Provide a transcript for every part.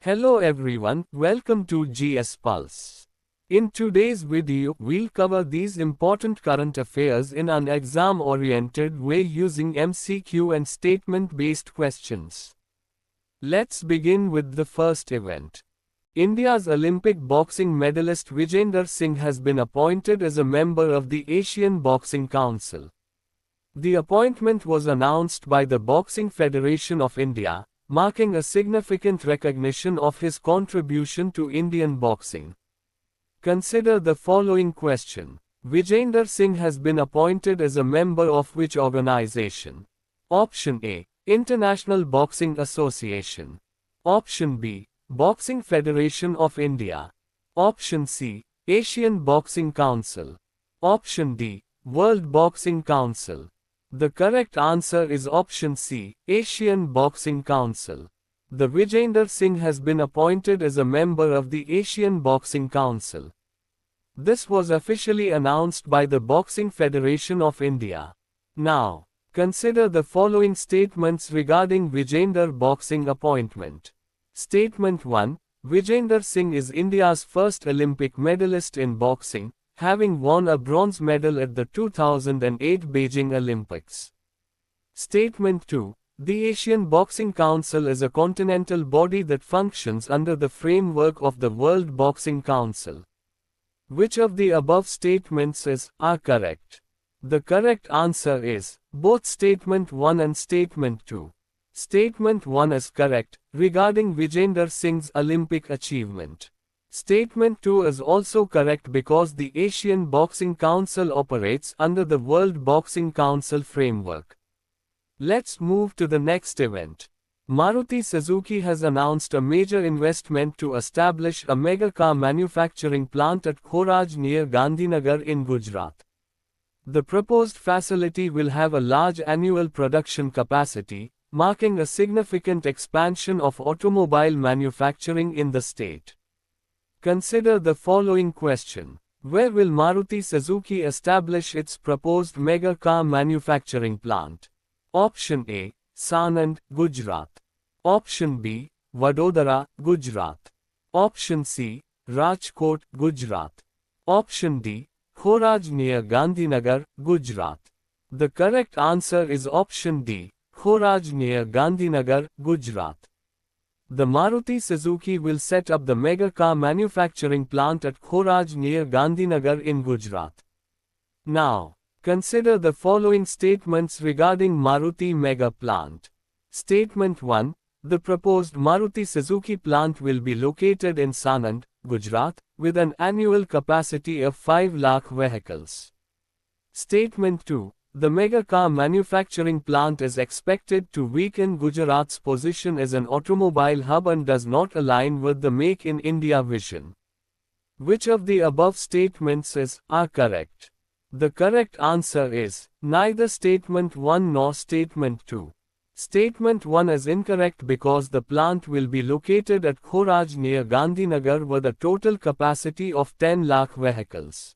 Hello everyone, welcome to GS Pulse. In today's video, we'll cover these important current affairs in an exam-oriented way using MCQ and statement-based questions. Let's begin with the first event. India's Olympic boxing medalist Vijender Singh has been appointed as a member of the Asian Boxing Council. The appointment was announced by the Boxing Federation of India, marking a significant recognition of his contribution to Indian boxing. Consider the following question. Vijender Singh has been appointed as a member of which organization? Option A. International Boxing Association. Option B. Boxing Federation of India. Option C. Asian Boxing Council. Option D. World Boxing Council. The correct answer is option C, Asian Boxing Council. The Vijender Singh has been appointed as a member of the Asian Boxing Council. This was officially announced by the Boxing Federation of India. Now, consider the following statements regarding Vijender boxing appointment. Statement 1. Vijender Singh is India's first Olympic medalist in boxing, having won a bronze medal at the 2008 Beijing Olympics. Statement 2. The Asian Boxing Council is a continental body that functions under the framework of the World Boxing Council. Which of the above statements are correct? The correct answer is both Statement 1 and Statement 2. Statement 1 is correct, regarding Vijender Singh's Olympic achievement. Statement 2 is also correct because the Asian Boxing Council operates under the World Boxing Council framework. Let's move to the next event. Maruti Suzuki has announced a major investment to establish a mega car manufacturing plant at Khoraj near Gandhinagar in Gujarat. The proposed facility will have a large annual production capacity, marking a significant expansion of automobile manufacturing in the state. Consider the following question. Where will Maruti Suzuki establish its proposed mega car manufacturing plant? Option A. Sanand, Gujarat. Option B. Vadodara, Gujarat. Option C. Rajkot, Gujarat. Option D. Khoraj near Gandhinagar, Gujarat. The correct answer is option D. Khoraj near Gandhinagar, Gujarat. The Maruti Suzuki will set up the mega car manufacturing plant at Khoraj near Gandhinagar in Gujarat. Now, consider the following statements regarding Maruti mega plant. Statement 1. The proposed Maruti Suzuki plant will be located in Sanand, Gujarat, with an annual capacity of 5 lakh vehicles. Statement 2. The mega car manufacturing plant is expected to weaken Gujarat's position as an automobile hub and does not align with the Make in India vision. Which of the above statements are correct? The correct answer is neither Statement 1 nor Statement 2. Statement 1 is incorrect because the plant will be located at Khoraj near Gandhinagar with a total capacity of 10 lakh vehicles.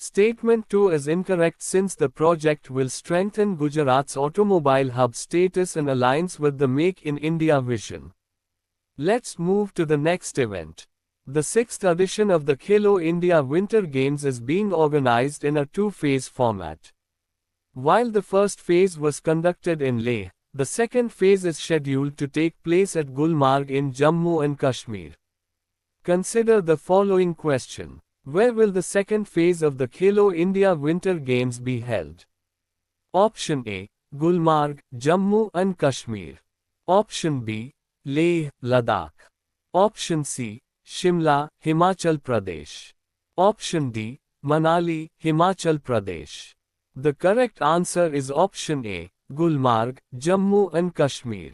Statement 2 is incorrect since the project will strengthen Gujarat's automobile hub status and aligns with the Make in India vision. Let's move to the next event. The 6th edition of the Khelo India Winter Games is being organized in a two-phase format. While the first phase was conducted in Leh, the second phase is scheduled to take place at Gulmarg in Jammu and Kashmir. Consider the following question. Where will the second phase of the Khelo India Winter Games be held? Option A. Gulmarg, Jammu and Kashmir. Option B. Leh, Ladakh. Option C. Shimla, Himachal Pradesh. Option D. Manali, Himachal Pradesh. The correct answer is option A. Gulmarg, Jammu and Kashmir.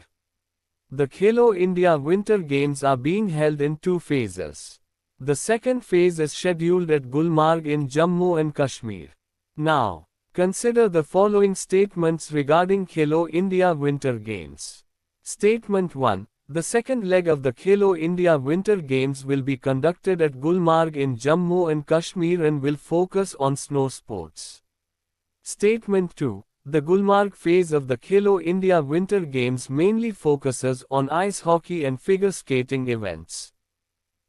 The Khelo India Winter Games are being held in two phases. The second phase is scheduled at Gulmarg in Jammu and Kashmir. Now, consider the following statements regarding Khelo India Winter Games. Statement 1. The second leg of the Khelo India Winter Games will be conducted at Gulmarg in Jammu and Kashmir and will focus on snow sports. Statement 2. The Gulmarg phase of the Khelo India Winter Games mainly focuses on ice hockey and figure skating events.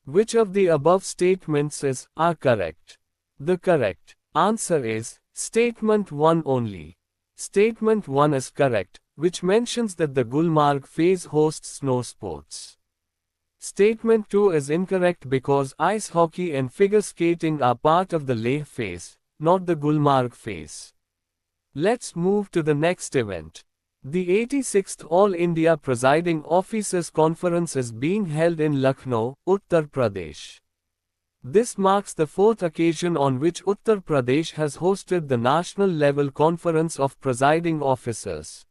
Which of the above statements are correct? The correct answer is Statement 1 only. Statement 1 is correct, which mentions that the Gulmarg phase hosts snow sports. Statement 2 is incorrect because ice hockey and figure skating are part of the Leh phase, not the Gulmarg phase. Let's move to the next event. The 86th All India Presiding Officers Conference is being held in Lucknow, Uttar Pradesh. This marks the fourth occasion on which Uttar Pradesh has hosted the national-level Conference of Presiding Officers.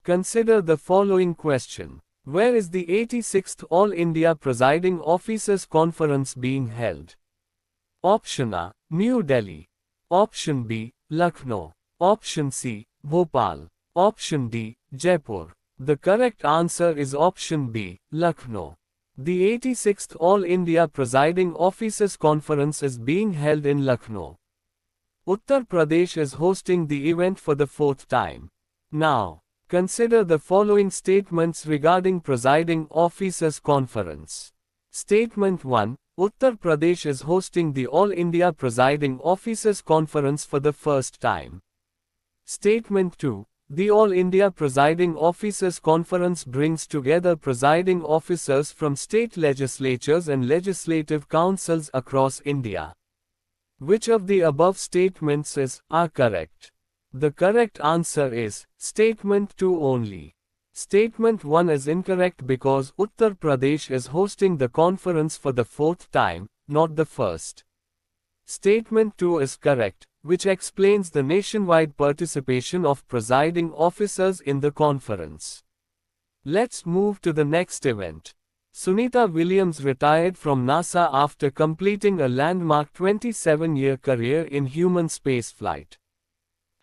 Consider the following question. Where is the 86th All India Presiding Officers Conference being held? Option A, New Delhi. Option B, Lucknow. Option C, Bhopal. Option D, Jaipur. The correct answer is option B, Lucknow. The 86th All India Presiding Officers Conference is being held in Lucknow. Uttar Pradesh is hosting the event for the fourth time. Now, consider the following statements regarding Presiding Officers Conference. Statement 1. Uttar Pradesh is hosting the All India Presiding Officers Conference for the first time. Statement 2. The All India Presiding Officers Conference brings together presiding officers from state legislatures and legislative councils across India. Which of the above statements are correct? The correct answer is Statement 2 only. Statement 1 is incorrect because Uttar Pradesh is hosting the conference for the fourth time, not the first. Statement 2 is correct, which explains the nationwide participation of presiding officers in the conference. Let's move to the next event. Sunita Williams retired from NASA after completing a landmark 27-year career in human spaceflight.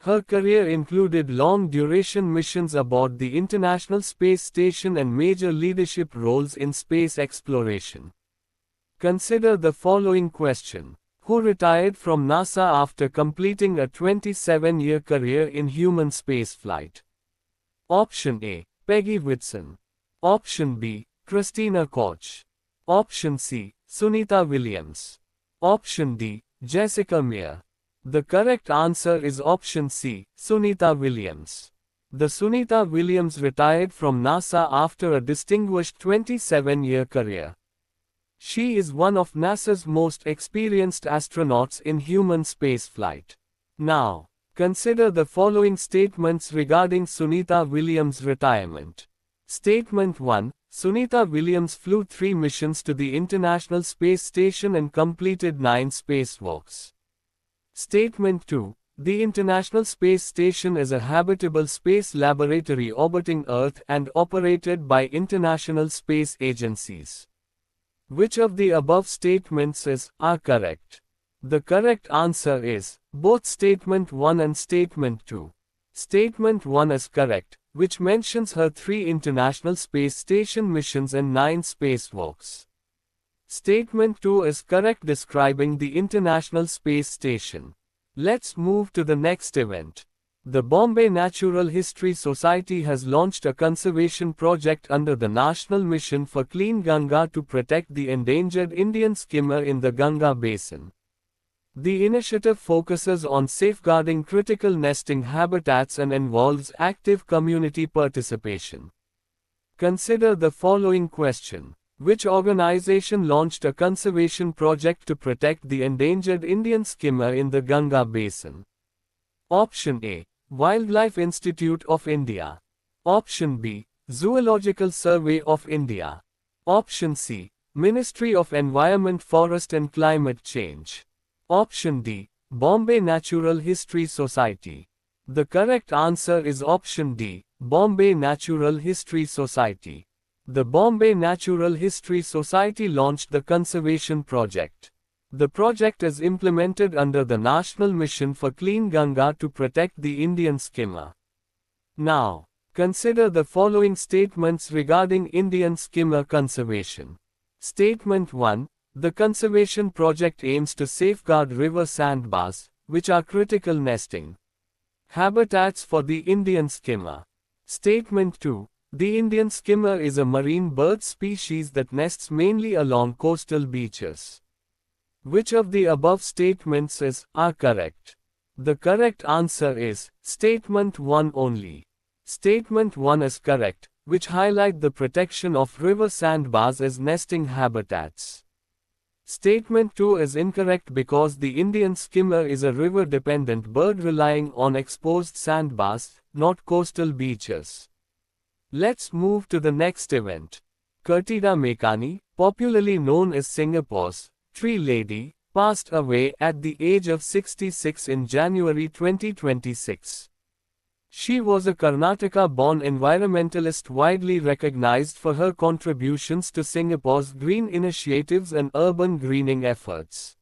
Her career included long-duration missions aboard the International Space Station and major leadership roles in space exploration. Consider the following question. Who retired from NASA after completing a 27-year career in human spaceflight? Option A, Peggy Whitson. Option B, Christina Koch. Option C, Sunita Williams. Option D, Jessica Meir. The correct answer is option C, Sunita Williams. The Sunita Williams retired from NASA after a distinguished 27-year career. She is one of NASA's most experienced astronauts in human spaceflight. Now, consider the following statements regarding Sunita Williams' retirement. Statement 1. Sunita Williams flew 3 missions to the International Space Station and completed 9 spacewalks. Statement 2. The International Space Station is a habitable space laboratory orbiting Earth and operated by international space agencies. Which of the above statements are correct? The correct answer is both Statement 1 and Statement 2. Statement 1 is correct, which mentions her 3 International Space Station missions and 9 spacewalks. Statement 2 is correct, describing the International Space Station. Let's move to the next event. The Bombay Natural History Society has launched a conservation project under the National Mission for Clean Ganga to protect the endangered Indian skimmer in the Ganga basin. The initiative focuses on safeguarding critical nesting habitats and involves active community participation. Consider the following question. Which organization launched a conservation project to protect the endangered Indian skimmer in the Ganga basin? Option A. Wildlife Institute of India. Option B. Zoological Survey of India. Option C. Ministry of Environment, Forest and Climate Change. Option D. Bombay Natural History Society. The correct answer is option D. Bombay Natural History Society. The Bombay Natural History Society launched the conservation project. The project is implemented under the National Mission for Clean Ganga to protect the Indian skimmer. Now, consider the following statements regarding Indian skimmer conservation. Statement 1. The conservation project aims to safeguard river sandbars, which are critical nesting Habitats for the Indian skimmer. Statement 2. The Indian skimmer is a marine bird species that nests mainly along coastal beaches. Which of the above statements are correct? The correct answer is Statement 1 only. Statement 1 is correct, which highlight the protection of river sandbars as nesting habitats. Statement 2 is incorrect because the Indian skimmer is a river-dependent bird relying on exposed sandbars, not coastal beaches. Let's move to the next event. Kertida Mekani, popularly known as Singapore's tree lady, passed away at the age of 66 in January 2026. She was a Karnataka-born environmentalist widely recognized for her contributions to Singapore's green initiatives and urban greening efforts.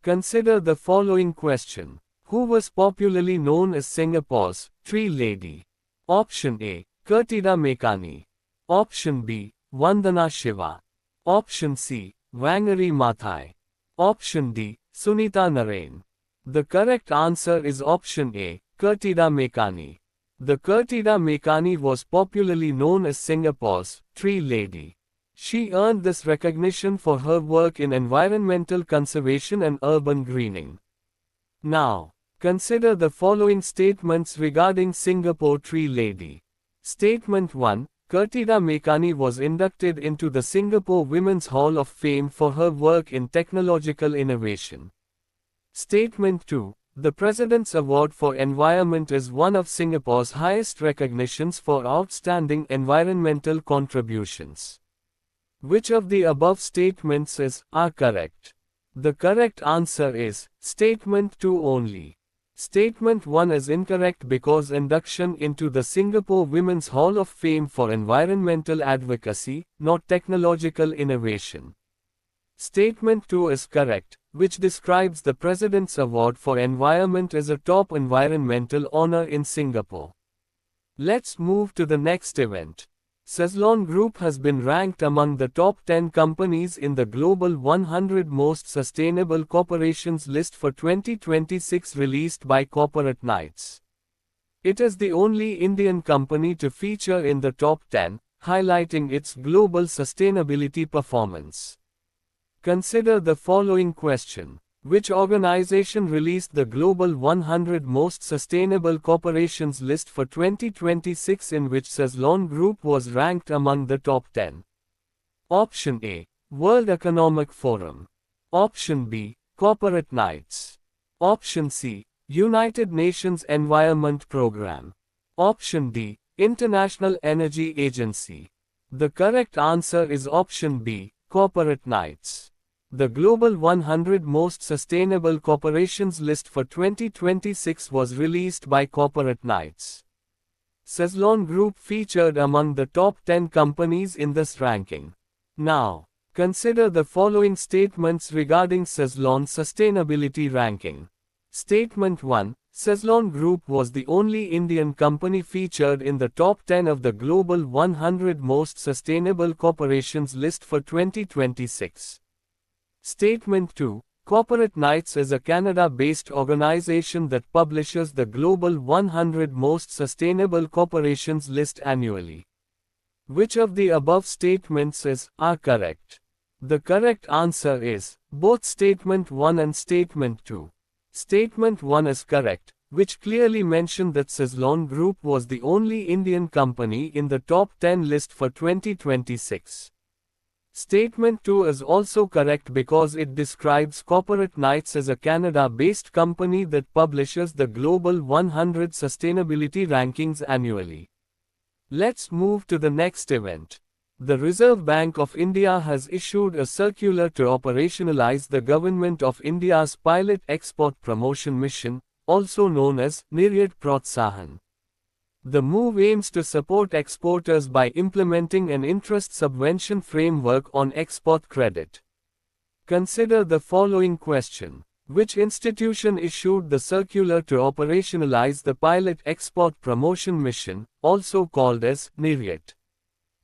Consider the following question. Who was popularly known as Singapore's tree lady? Option A. Kertida Mekani. Option B. Vandana Shiva. Option C. Wangari Maathai. Option D. Sunita Narain. The correct answer is option A. Kertida Mekani. The Kertida Mekani was popularly known as Singapore's tree lady. She earned this recognition for her work in environmental conservation and urban greening. Now, consider the following statements regarding Singapore tree lady. Statement 1. Kertida Mekani was inducted into the Singapore Women's Hall of Fame for her work in technological innovation. Statement 2. The President's Award for Environment is one of Singapore's highest recognitions for outstanding environmental contributions. Which of the above statements are correct? The correct answer is Statement 2 only. Statement 1 is incorrect because induction into the Singapore Women's Hall of Fame for environmental advocacy, not technological innovation. Statement 2 is correct, which describes the President's Award for Environment as a top environmental honor in Singapore. Let's move to the next event. Suzlon Group has been ranked among the top 10 companies in the Global 100 Most Sustainable Corporations list for 2026 released by Corporate Knights. It is the only Indian company to feature in the top 10, highlighting its global sustainability performance. Consider the following question. Which organization released the Global 100 Most Sustainable Corporations list for 2026 in which Suzlon Group was ranked among the top 10? Option A. World Economic Forum. Option B. Corporate Knights. Option C. United Nations Environment Programme. Option D. International Energy Agency. The correct answer is option B. Corporate Knights. The Global 100 Most Sustainable Corporations list for 2026 was released by Corporate Knights. Suzlon Group featured among the top 10 companies in this ranking. Now, consider the following statements regarding Suzlon's sustainability ranking. Statement 1. Suzlon Group was the only Indian company featured in the top 10 of the Global 100 Most Sustainable Corporations list for 2026. Statement 2. Corporate Knights is a Canada-based organization that publishes the Global 100 Most Sustainable Corporations list annually. Which of the above statements are correct? The correct answer is both Statement 1 and Statement 2. Statement 1 is correct, which clearly mentioned that Suzlon Group was the only Indian company in the top 10 list for 2026. Statement 2 is also correct because it describes Corporate Knights as a Canada-based company that publishes the Global 100 Sustainability Rankings annually. Let's move to the next event. The Reserve Bank of India has issued a circular to operationalize the Government of India's pilot export promotion mission, also known as Niryat Protsahan. The move aims to support exporters by implementing an interest subvention framework on export credit. Consider the following question. Which institution issued the circular to operationalize the pilot export promotion mission, also called as Niryat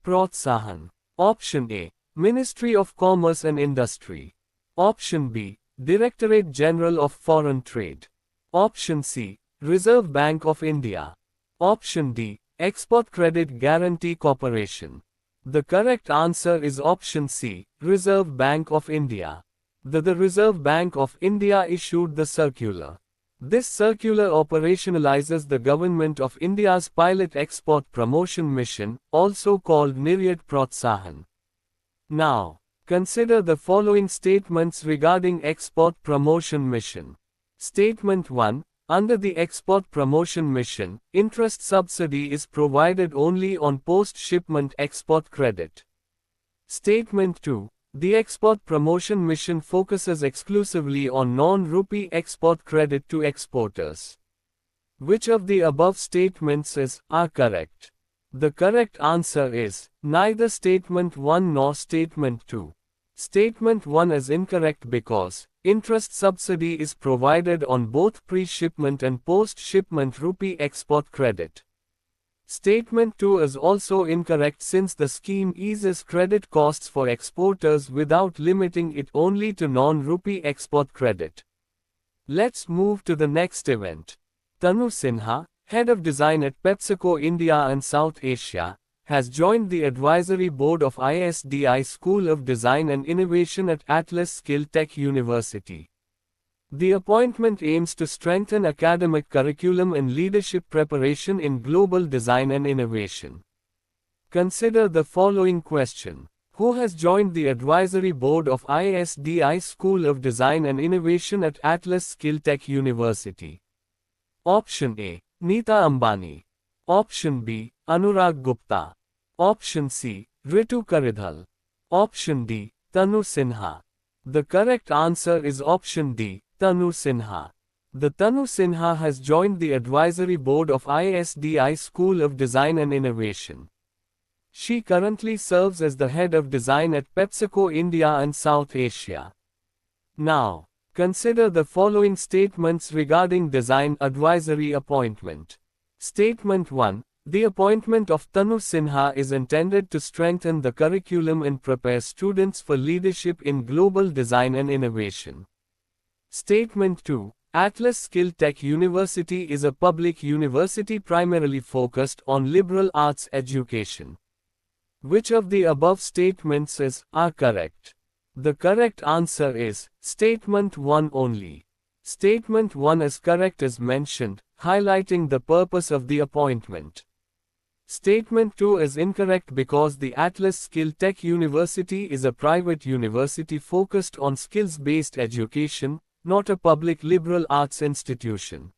Protsahan? Option A. Ministry of Commerce and Industry. Option B. Directorate General of Foreign Trade. Option C. Reserve Bank of India. Option D. Export Credit Guarantee Corporation. The correct answer is option C. Reserve Bank of India. The Reserve Bank of India issued the circular. This circular operationalizes the Government of India's pilot export promotion mission, also called Niryat Protsahan. Now, consider the following statements regarding Export Promotion Mission. Statement 1. Under the Export Promotion Mission, interest subsidy is provided only on post-shipment export credit. Statement 2. The Export Promotion Mission focuses exclusively on non-rupee export credit to exporters. Which of the above statements are correct? The correct answer is neither Statement 1 nor Statement 2. Statement 1 is incorrect because interest subsidy is provided on both pre-shipment and post-shipment rupee export credit. Statement 2 is also incorrect since the scheme eases credit costs for exporters without limiting it only to non-rupee export credit. Let's move to the next event. Tanu Sinha, head of design at PepsiCo India and South Asia, has joined the advisory board of ISDI School of Design and Innovation at Atlas Skill Tech University. The appointment aims to strengthen academic curriculum and leadership preparation in global design and innovation. Consider the following question. Who has joined the advisory board of ISDI School of Design and Innovation at Atlas Skill Tech University? Option A. Neeta Ambani. Option B. Anurag Gupta. Option C. Ritu Karidhal. Option D. Tanu Sinha. The correct answer is option D. Tanu Sinha. The Tanu Sinha has joined the advisory board of ISDI School of Design and Innovation. She currently serves as the head of design at PepsiCo India and South Asia. Now, consider the following statements regarding design advisory appointment. Statement 1. The appointment of Tanu Sinha is intended to strengthen the curriculum and prepare students for leadership in global design and innovation. Statement 2. Atlas Skill Tech University is a public university primarily focused on liberal arts education. Which of the above statements are correct? The correct answer is Statement 1 only. Statement 1 is correct as mentioned, highlighting the purpose of the appointment. Statement 2 is incorrect because the Atlas Skill Tech University is a private university focused on skills-based education, not a public liberal arts institution.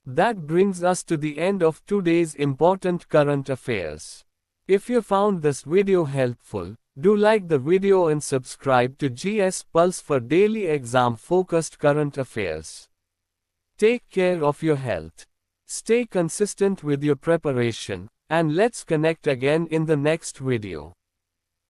That brings us to the end of today's important current affairs. If you found this video helpful, do like the video and subscribe to GS Pulse for daily exam-focused current affairs. Take care of your health. Stay consistent with your preparation, and let's connect again in the next video.